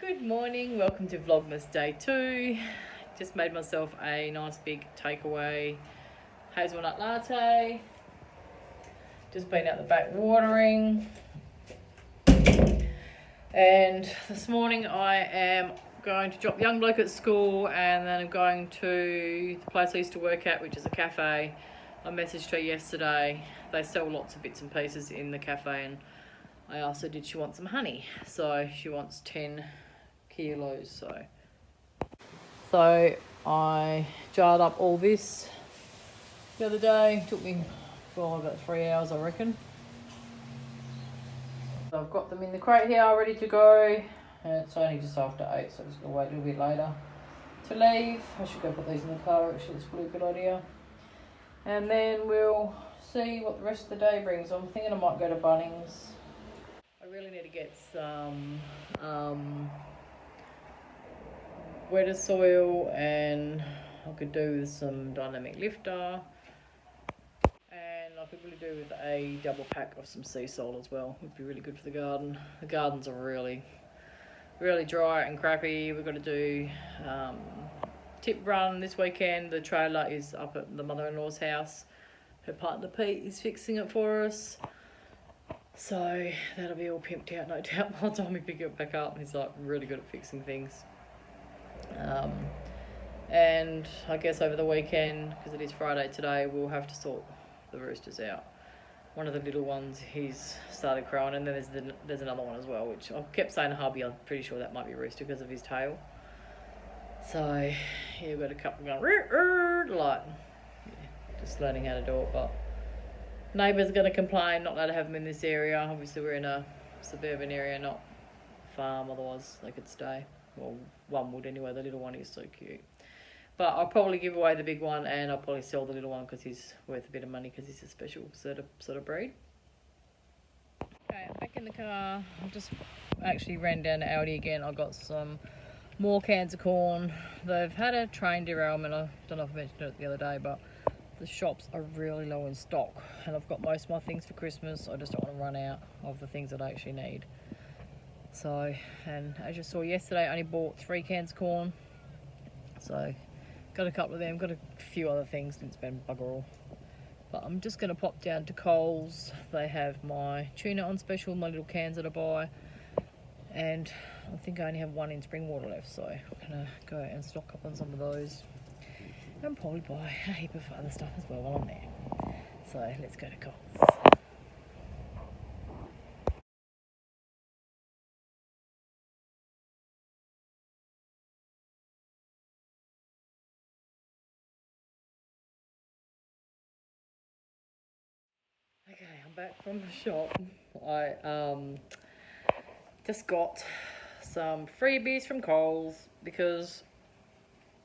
Good morning, welcome to Vlogmas day 2. Just made myself a nice big takeaway hazelnut latte. Just been out the back watering. And this morning I am going to drop the young bloke at school, and then I'm going to the place I used to work at, which is a cafe. I messaged her yesterday. They sell lots of bits and pieces in the cafe, and I asked her did she want some honey. So she wants 10 kilos. So I jarred up all this the other day. Took me about 3 hours, I reckon. So I've got them in the crate here ready to go, and it's only just after 8, so I'm just going to wait a little bit later to leave. I should go put these in the car, actually. It's probably a good idea. And then we'll see what the rest of the day brings. I'm thinking I might go to Bunnings. I really need to get some wetter soil, and I could do with some dynamic lifter, and I could really do with a double pack of some sea salt as well. Would be really good for the garden. The gardens are really dry and crappy. We've got to do tip run this weekend. The trailer is up at the mother-in-law's house. Her partner Pete is fixing it for us, so that'll be all pimped out no doubt by the time we pick it back up. He's like really good at fixing things. And I guess over the weekend, because it is Friday today, we'll have to sort the roosters out. One of the little ones, he's started crowing, and then there's another one as well, which I kept saying to hubby, I'm pretty sure that might be a rooster because of his tail. So yeah, we've got a couple going like, just learning how to do it. But neighbours are going to complain not allowed to have them in this area. Obviously we're in a suburban area, not farm, otherwise they could stay. Well, one would anyway. The little one is so cute. But I'll probably give away the big one, and I'll probably sell the little one because he's worth a bit of money because he's a special sort of breed. Okay, I'm back in the car. I just actually ran down to Aldi again. I got some more cans of corn. They've had a train derailment. I don't know if I mentioned it the other day, but the shops are really low in stock, and I've got most of my things for Christmas. I just don't want to run out of the things that I actually need. So, and as you saw yesterday, I only bought 3 cans of corn. So, got a couple of them, got a few other things, didn't spend bugger all. But I'm just going to pop down to Coles. They have my tuna on special, my little cans that I buy. And I think I only have 1 in spring water left, so I'm going to go and stock up on some of those. And probably buy a heap of other stuff as well while I'm there. So, let's go to Coles. Okay, I'm back from the shop. I just got some freebies from Coles because,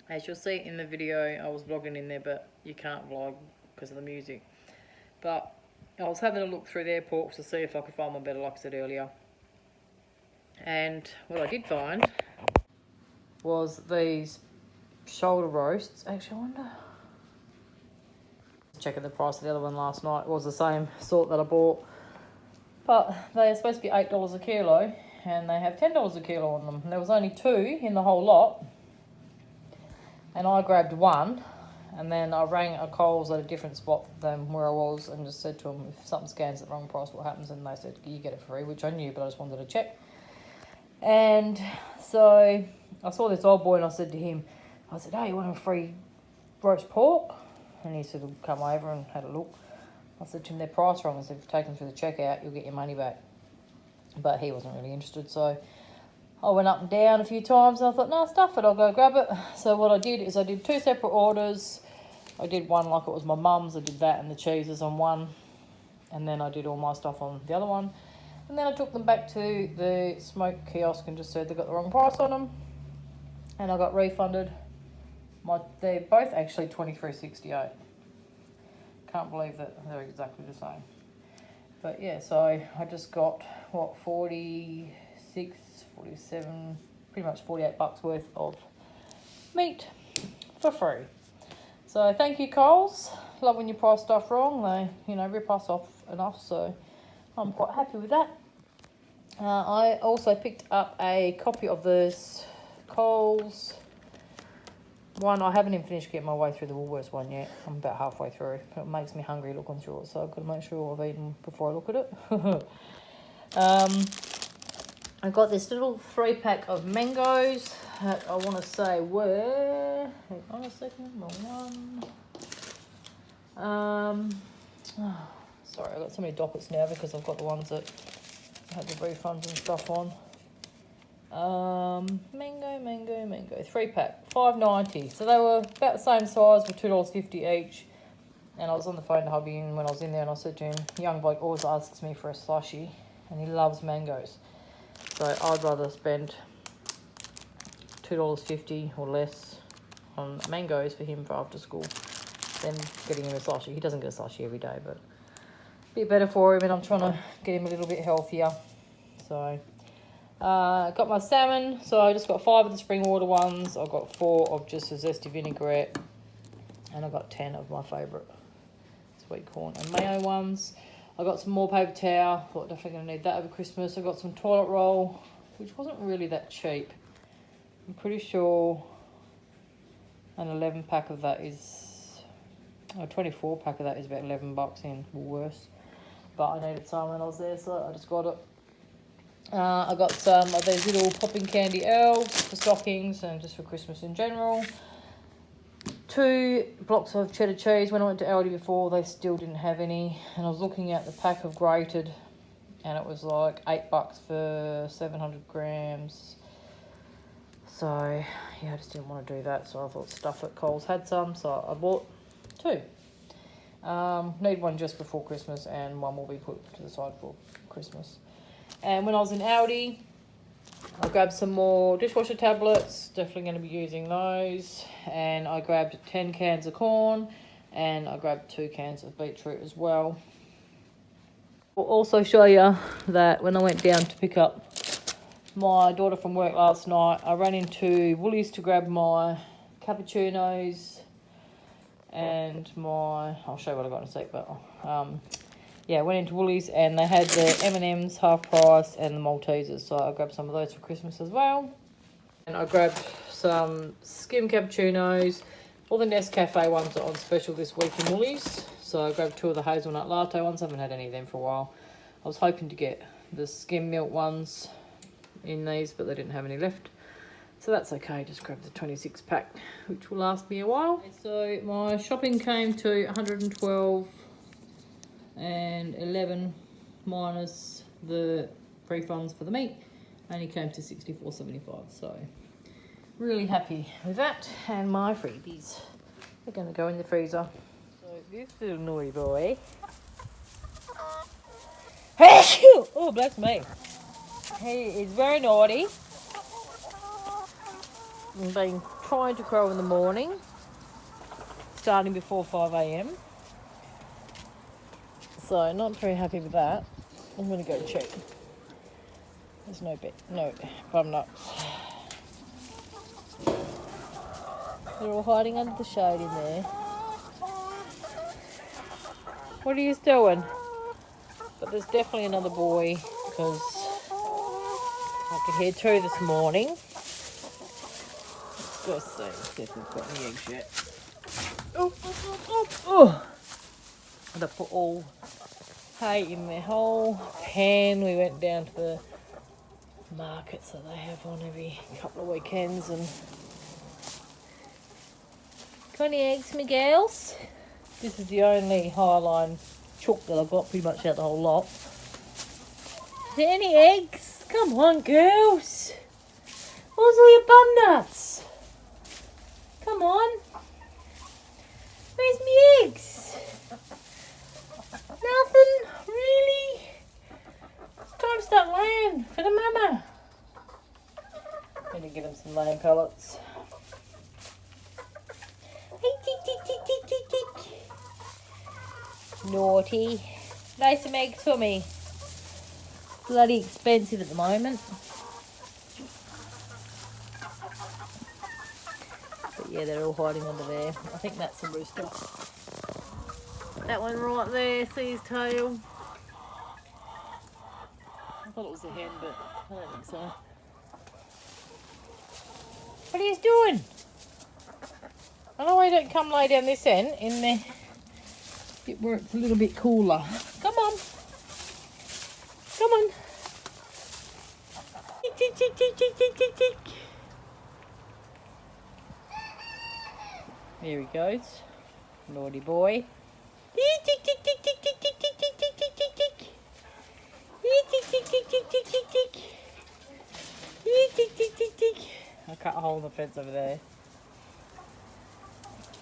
as you'll see in the video, I was vlogging in there, but you can't vlog because of the music. But I was having a look through the airports to see if I could find one better, like I said earlier. And what I did find was these shoulder roasts. Actually, I wonder... Checking the price of the other one last night. It was the same sort that I bought, but they are supposed to be $8 a kilo, and they have $10 a kilo on them. And there was only 2 in the whole lot, and I grabbed 1, and then I rang a Coles at a different spot than where I was and just said to them, if something scans at the wrong price, what happens? And they said you get it for free, which I knew, but I just wanted to check. And so I saw this old boy, and I said to him, I said, hey, you want a free roast pork? And he said, come over and had a look. I said to him, their price wrong. I said, if you take them through the checkout, you'll get your money back. But he wasn't really interested, so I went up and down a few times, and I thought, no, stuff it, I'll go grab it. So what I did is I did 2 separate orders. I did one like it was my mum's. I did that and the cheeses on one, and then I did all my stuff on the other one. And then I took them back to the smoke kiosk and just said they got the wrong price on them, and I got refunded. They're both actually $23.68. Can't believe that they're exactly the same. But yeah, so I just got, what, 46, 47, pretty much $48 worth of meat for free. So thank you, Coles. Love when you price stuff wrong. They, rip us off enough, so I'm quite happy with that. I also picked up a copy of this Coles one. I haven't even finished getting my way through the Woolworths one yet. I'm about halfway through. But it makes me hungry looking through it, so I've got to make sure I've eaten before I look at it. I got this little 3-pack of mangoes that I want to say were... Hang on a second, wrong one. Sorry, I've got so many dockets now because I've got the ones that had the refunds and stuff on. Mango, 3-pack, $5.90. So they were about the same size for $2.50 each. And I was on the phone to hubby and when I was in there and I said to him, young bloke always asks me for a slushie and he loves mangoes. So I'd rather spend $2.50 or less on mangoes for him for after school than getting him a slushie. He doesn't get a slushie every day, but a bit better for him, and I'm trying to get him a little bit healthier. So got my salmon. So I just got 5 of the spring water ones. I got 4 of just a zesty vinaigrette, and I got 10 of my favourite sweet corn and mayo ones. I got some more paper towel. Thought definitely going to need that over Christmas. I got some toilet roll, which wasn't really that cheap. I'm pretty sure an 11-pack of that is, a 24-pack of that is about $11 in Woolworths. But I needed some when I was there, so I just got it. I got some of these little popping candy elves for stockings and just for Christmas in general. 2 blocks of cheddar cheese. When I went to Aldi before, they still didn't have any. And I was looking at the pack of grated, and it was like $8 for 700 grams. So, yeah, I just didn't want to do that. So I thought Stuff at Coles had some, so I bought 2. Need one just before Christmas, and one will be put to the side for Christmas. And when I was in Aldi, I grabbed some more dishwasher tablets. Definitely going to be using those. And I grabbed 10 cans of corn, and I grabbed 2 cans of beetroot as well. I'll also show you that when I went down to pick up my daughter from work last night, I ran into Woolies to grab my cappuccinos and my... I'll show you what I got in a sec, but... yeah, went into Woolies and they had the M&Ms half price and the Maltesers, so I grabbed some of those for Christmas as well. And I grabbed some skim cappuccinos. All the Nescafe ones are on special this week in Woolies, so I grabbed 2 of the hazelnut latte ones. I haven't had any of them for a while. I was hoping to get the skim milk ones in these, but they didn't have any left. So that's okay, just grab the 26-pack, which will last me a while. So my shopping came to $112 and 11 minus the refunds for the meat only came to $64.75, so really happy with that. And my freebies are going to go in the freezer. So this little naughty boy, oh bless me, he is very naughty. He's been trying to crow in the morning, starting before 5 AM. So not very happy with that. I'm going to go check. There's no bum nuts. They're all hiding under the shade in there. What are you doing? But there's definitely another boy because I could hear 2 this morning. Let's go see if we've got any eggs yet. Oh. And I put all hay in their whole pan. We went down to the markets that they have on every couple of weekends. And got any eggs, my girls? This is the only Highline chook that I've got pretty much out the whole lot. Is there any eggs? Come on, girls. Where's all your bum nuts? Come on. Where's my eggs? Nothing? Really? It's time to start laying for the mama. Need to give them some laying pellets. Hey, tick, tick, tick, tick, tick, tick. Naughty. Lay some eggs for me. Bloody expensive at the moment. But yeah, they're all hiding under there. I think that's a rooster. That one right there, see his tail. I thought it was a hen, but I don't think so. What are you doing? I know why you don't come lay down this end in the bit where it's a little bit cooler. Come on. Come on. There he goes. Naughty boy. I cut a hole in the fence over there.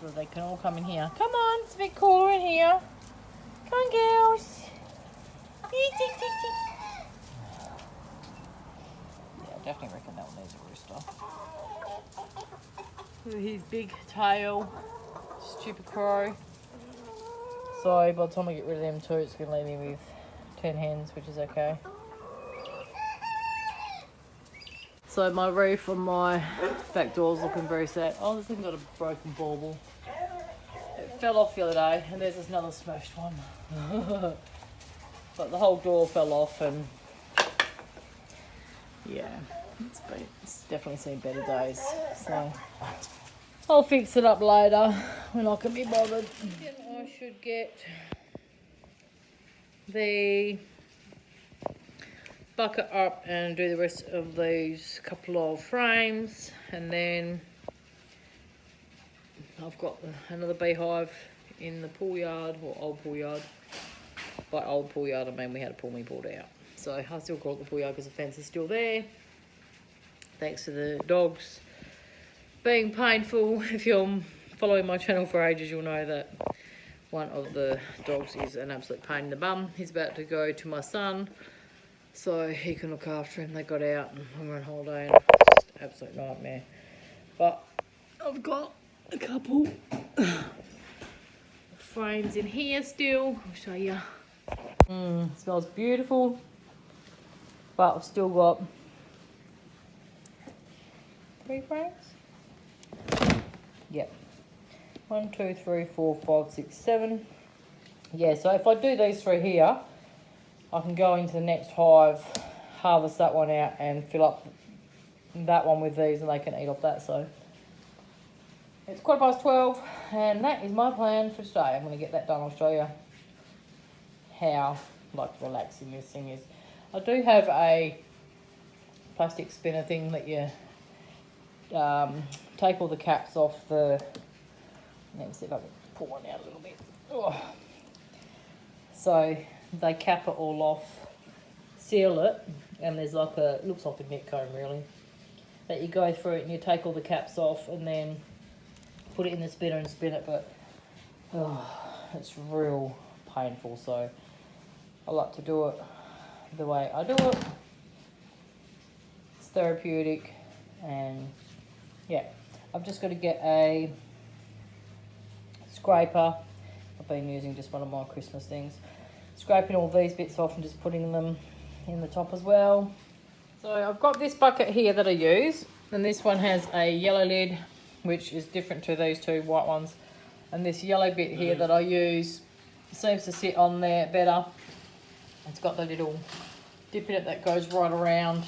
So they can all come in here. Come on, it's a bit cooler in here. Come on, girls. Yeah, I definitely reckon that one needs a rooster. Look at his big tail. Stupid crow. So by the time I get rid of them two, it's going to leave me with 10 hens, which is okay. So my roof on my back door is looking very sad. Oh, this thing got a broken bauble. It fell off the other day, and there's another smashed one. But the whole door fell off, and yeah, it's definitely seen better days. So I'll fix it up later when I can be bothered. I should get the bucket up and do the rest of these couple of frames, and then I've got another beehive in the pool yard, or old pool yard. By old pool yard I mean we had a pool we pulled out, so I still call it the pool yard because the fence is still there, thanks to the dogs being painful. If you're following my channel for ages, you'll know that one of the dogs is an absolute pain in the bum. He's about to go to my son so he can look after him. They got out and we're on holiday, and it's just an absolute nightmare. But I've got a couple frames in here still. I'll show you. It smells beautiful, but I've still got 3 frames. Yep. 1, 2, 3, 4, 5, 6, 7. Yeah, so if I do these 3 here, I can go into the next hive, harvest that one out and fill up that one with these, and they can eat off that. So it's 12:15 and that is my plan for today. I'm going to get that done. I'll show you how relaxing this thing is. I do have a plastic spinner thing that you take all the caps off the... Let me see if I can pull one out a little bit. Oh. So they cap it all off, seal it, and there's like a, looks like a net comb really, that you go through it and you take all the caps off and then put it in the spinner and spin it, but it's real painful, so I like to do it the way I do it. It's therapeutic, and yeah, I've just got to get a scraper. I've been using just one of my Christmas things, scraping all these bits off and just putting them in the top as well. So I've got this bucket here that I use, and this one has a yellow lid, which is different to these 2 white ones, and this yellow bit here that I use seems to sit on there better. It's got the little dip in it that goes right around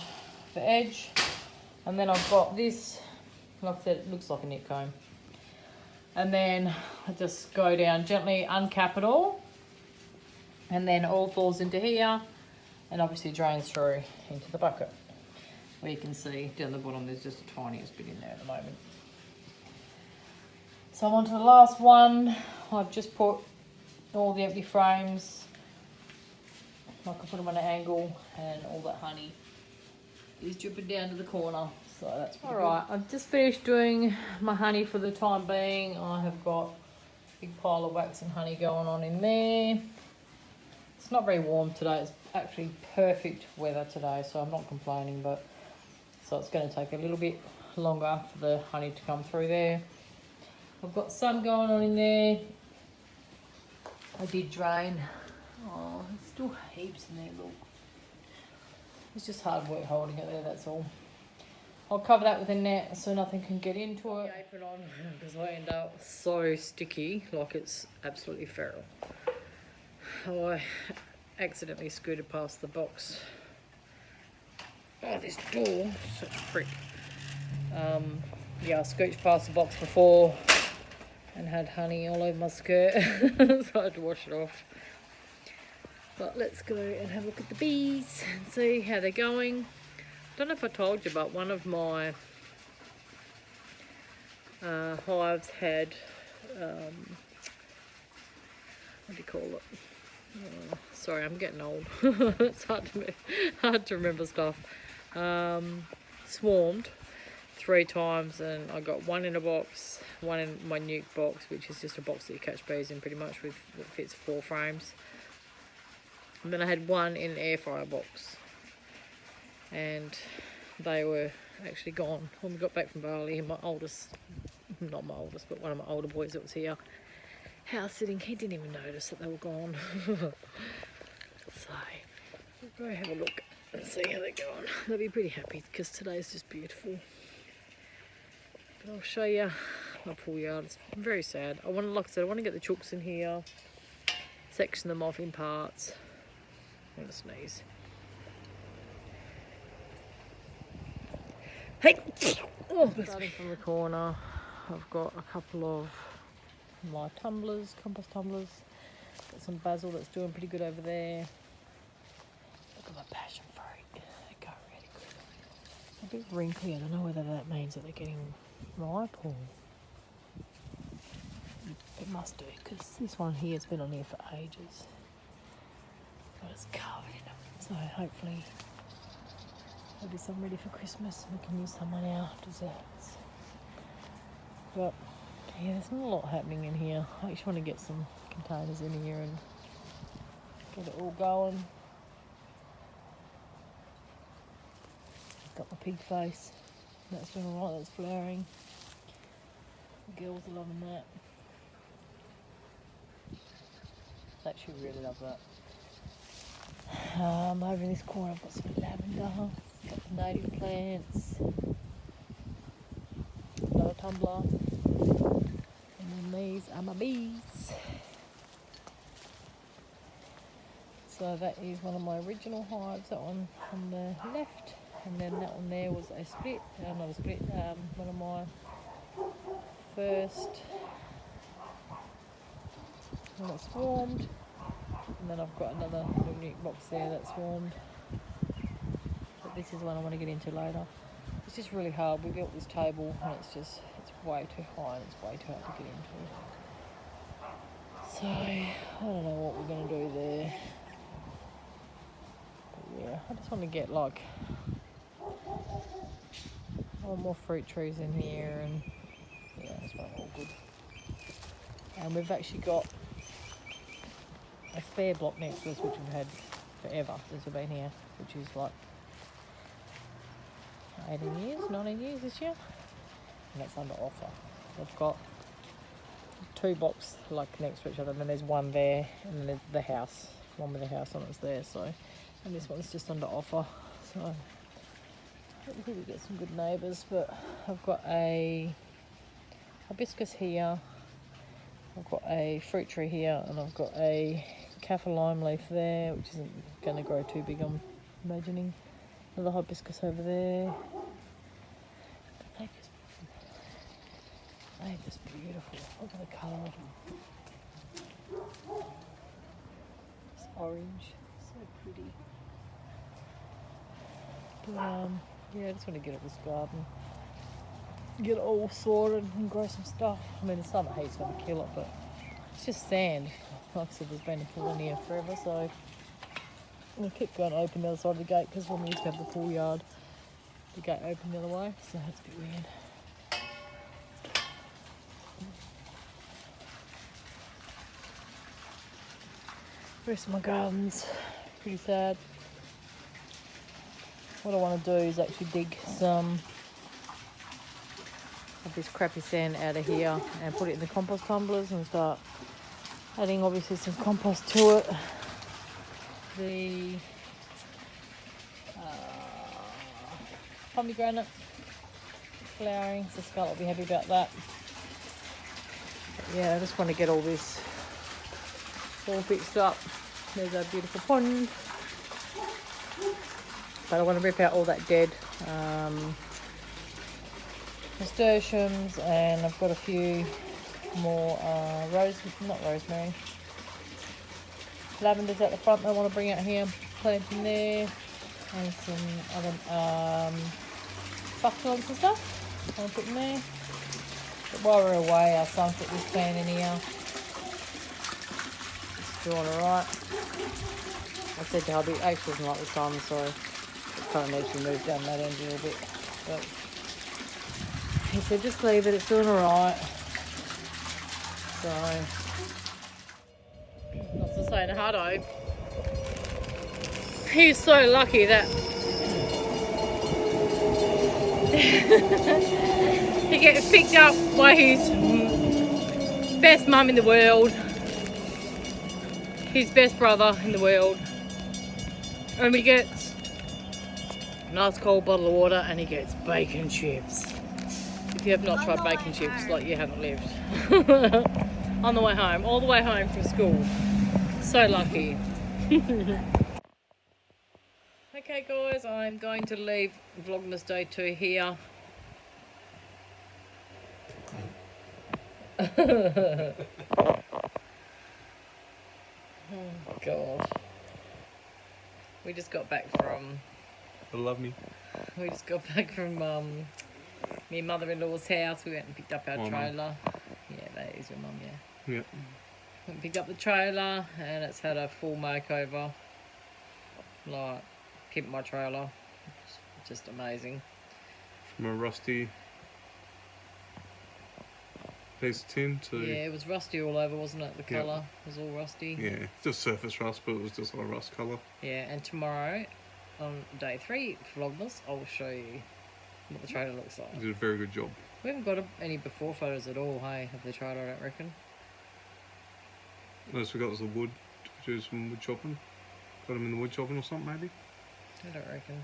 the edge, and then I've got this, like I said, it looks like a net comb, and then I just go down gently, uncap it all, and then all falls into here and obviously drains through into the bucket, where you can see down the bottom there's just the tiniest bit in there at the moment. So I'm on to the last one. I've just put all the empty frames, I can put them on an angle, and all that honey is dripping down to the corner. So that's all right. I've just finished doing my honey for the time being. I have got a big pile of wax and honey going on in there. It's not very warm today. It's actually perfect weather today, so I'm not complaining, but so it's going to take a little bit longer for the honey to come through there. I've got some going on in there. I did drain. Oh, there's still heaps in there, look. It's just hard work holding it there, that's all. I'll cover that with a net so nothing can get into it. Apron on because I end up so sticky, like it's absolutely feral. Oh, I accidentally scooted past the box Oh, this door, such a prick. Yeah, I scooched past the box before and had honey all over my skirt, so I had to wash it off. But let's go and have a look at the bees and see how they're going. I don't know if I told you, but one of my hives had, what do you call it? Sorry, I'm getting old. It's hard to remember stuff. Swarmed 3 times, and I got one in a box, one in my nuke box, which is just a box that you catch bees in pretty much, that fits 4 frames. And then I had one in an air fryer box, and they were actually gone when we got back from Bali. And my oldest, not my oldest, but one of my older boys that was here house sitting, he didn't even notice that they were gone. So we'll go have a look and see how they're going. They'll be pretty happy because today's just beautiful. But I'll show you my pool yard. It's very sad. Like I said, I want to get the chooks in here, section them off in parts. I'm gonna sneeze. Hey! Oh, starting from the corner, I've got a couple of my tumblers, compost tumblers. Got some basil that's doing pretty good over there. Look at my passion fruit. They go really good. A bit wrinkly. I don't know whether that means that they're getting ripe or... It must do, because this one here has been on here for ages. But it's covered in them. So hopefully there'll be some ready for Christmas and we can use some on our desserts. But yeah, there's not a lot happening in here. I actually want to get some containers in here and get it all going. Got my pig face. That's doing alright, that's flowering. The girls are loving that. They actually really love that. Over in this corner I've got some lavender, got the native plants, another tumbler, and then these are my bees. So that is one of my original hives, that one on the left, and then that one there was a split, not a split, one of my first one that swarmed. And then I've got another little nuke box there that's swarmed. But this is one I want to get into later. It's just really hard. We built this table and it's way too high and it's way too hard to get into. So I don't know what we're going to do there. But yeah, I just want to get like more fruit trees in here, and yeah, it's all good. And we've actually got a spare block next to us, which we've had forever since we've been here, which is like 18 years, 19 years this year, and that's under offer. We've got 2 blocks like next to each other, and then there's one there, and then there's the house, one with the house on it's there. So, and this one's just under offer. So hopefully we get some good neighbours. But I've got a hibiscus here. I've got a fruit tree here, and I've got a kaffir lime leaf there, which isn't going to grow too big, I'm imagining. Another hibiscus over there. They're just beautiful. Look at the colour of them. It's orange, so pretty. But yeah, I just want to get at this garden, get it all sorted and grow some stuff. I mean, the summer heat's going to kill it, but it's just sand. Like I said, there's been a pool in here forever, so I'm going to keep going open the other side of the gate, because when we used to have the pool yard, the gate opened the other way, so that's a bit weird. The rest of my garden's pretty sad. What I want to do is actually dig some of this crappy sand out of here and put it in the compost tumblers and start adding obviously some compost to it. The pomegranate flowering, so Scarlett will be happy about that. But yeah, I just want to get all this all fixed up. There's our beautiful pond. But I want to rip out all that dead nasturtiums, and I've got a few more rosemary, lavenders at the front that I want to bring out here, plant in there, and some other succulents and stuff I want to put in there. But while we're away, our son put this plant in here. It's doing alright. I said to hubby, actually doesn't like the sun, so it kind of needs to move down that end a little bit. But he said, just leave it, it's doing alright. So, not to say Hardo, he's so lucky that he gets picked up by his best mum in the world, his best brother in the world, and he gets a nice cold bottle of water, and he gets bacon chips. If you have not tried bacon chips, like you haven't lived. On the way home, all the way home from school. So lucky. Okay guys, I'm going to leave Vlogmas Day 2 here. Oh God. We just got back from... Love me. We just got back from me and mother-in-law's house. We went and picked up our trailer. Yeah, that is your mum, yeah. Yep. Went and picked up the trailer, and it's had a full makeover. Like, pimp my trailer. It's just amazing. From a rusty piece of tin to... Yeah, it was rusty all over, wasn't it? The colour was all rusty. Yeah, just surface rust, but it was just like a rust colour. Yeah, and tomorrow, on day 3 Vlogmas, I'll show you what the trailer looks like. You did a very good job. We haven't got any before photos at all, hey, of the trailer, I don't reckon. Most we got was the wood, to do some wood chopping. Got them in the wood chopping or something, maybe? I don't reckon.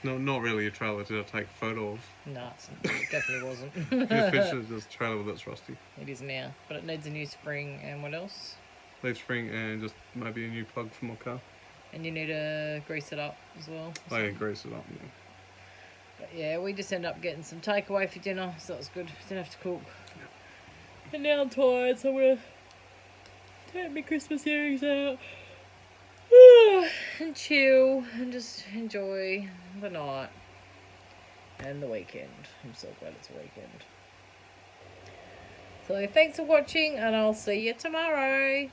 No, not really a trailer to take a photo of. No, it definitely wasn't. Just picture this trailer that's rusty. It is now, but it needs a new spring, and what else? Leaf spring and just maybe a new plug for my car. And you need to grease it up as well. Oh yeah, grease it up, yeah. But yeah, we just ended up getting some takeaway for dinner, so that was good. Didn't have to cook. Yep. And now I'm tired, so we're take my Christmas earrings out and chill and just enjoy the night and the weekend. I'm so glad it's a weekend. So thanks for watching, and I'll see you tomorrow.